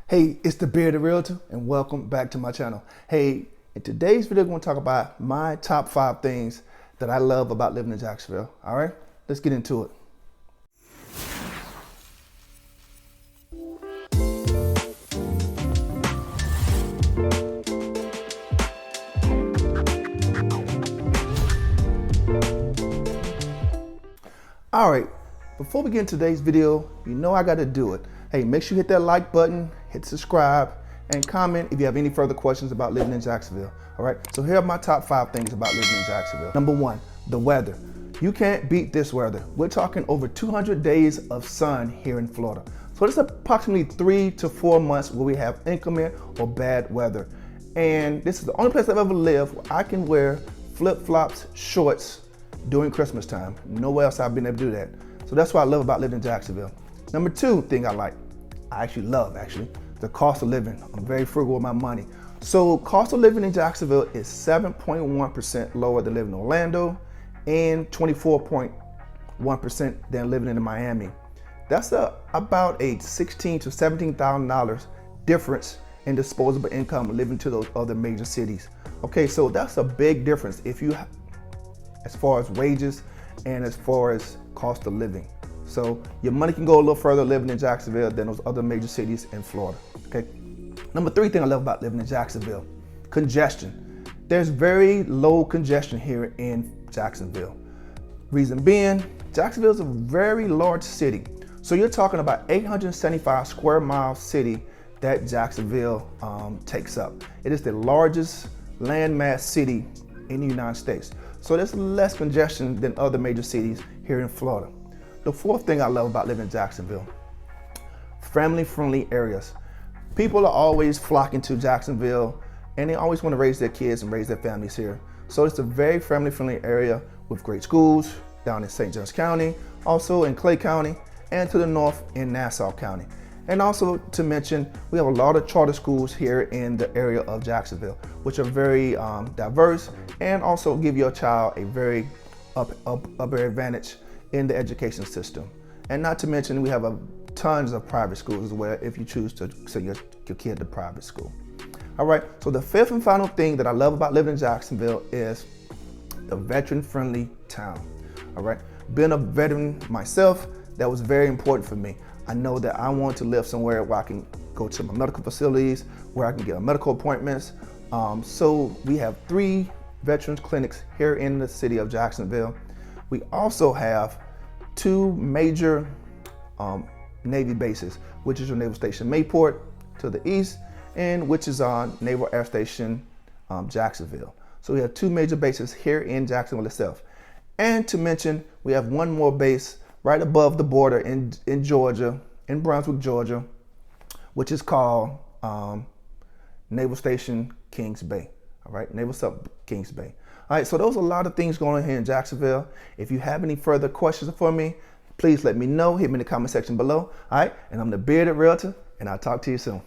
Hey, it's the Bearded Realtor and welcome back to my channel. Hey, in today's video, we're going to talk about my top 5 things that I love about living in Jacksonville. All right, let's get into it. All right, before we get into today's video, you know I got to do it. Hey, make sure you hit that like button, hit subscribe, and comment if you have any further questions about living in Jacksonville. All right, so here are my top 5 things about living in Jacksonville. Number 1, the weather. You can't beat this weather. We're talking over 200 days of sun here in Florida. So it's approximately 3 to 4 months where we have inclement or bad weather. And this is the only place I've ever lived where I can wear flip-flops, shorts during Christmas time. Nowhere else I've been able to do that. So that's what I love about living in Jacksonville. Number 2 thing I love, the cost of living. I'm very frugal with my money. So cost of living in Jacksonville is 7.1% lower than living in Orlando and 24.1% than living in Miami. That's about a $16,000 to $17,000 difference in disposable income living to those other major cities. Okay, so that's a big difference as far as wages and as far as cost of living. So your money can go a little further living in Jacksonville than those other major cities in Florida, okay? Number 3 thing I love about living in Jacksonville, congestion. There's very low congestion here in Jacksonville. Reason being, Jacksonville is a very large city. So you're talking about 875 square mile city that Jacksonville takes up. It is the largest landmass city in the United States. So there's less congestion than other major cities here in Florida. The 4th thing I love about living in Jacksonville, family-friendly areas. People are always flocking to Jacksonville and they always want to raise their kids and raise their families here. So it's a very family-friendly area with great schools down in St. Johns County, also in Clay County, and to the north in Nassau County. And also to mention, we have a lot of charter schools here in the area of Jacksonville, which are very diverse and also give your child a very upper advantage in the education system. And not to mention, we have tons of private schools as well if you choose to send your kid to private school. All right, so the 5th and final thing that I love about living in Jacksonville is the veteran-friendly town. All right, being a veteran myself, that was very important for me. I know that I want to live somewhere where I can go to my medical facilities, where I can get medical appointments. So we have 3 veterans clinics here in the city of Jacksonville. We also have 2 major Navy bases, which is your Naval Station Mayport to the east, and which is on Naval Air Station Jacksonville. So we have 2 major bases here in Jacksonville itself. And to mention, we have 1 more base right above the border in Georgia, in Brunswick, Georgia, which is called Naval Station Kings Bay. All right, Naval Sub Kings Bay. All right, so those are a lot of things going on here in Jacksonville. If you have any further questions for me, please let me know. Hit me in the comment section below. All right, and I'm the Bearded Realtor, and I'll talk to you soon.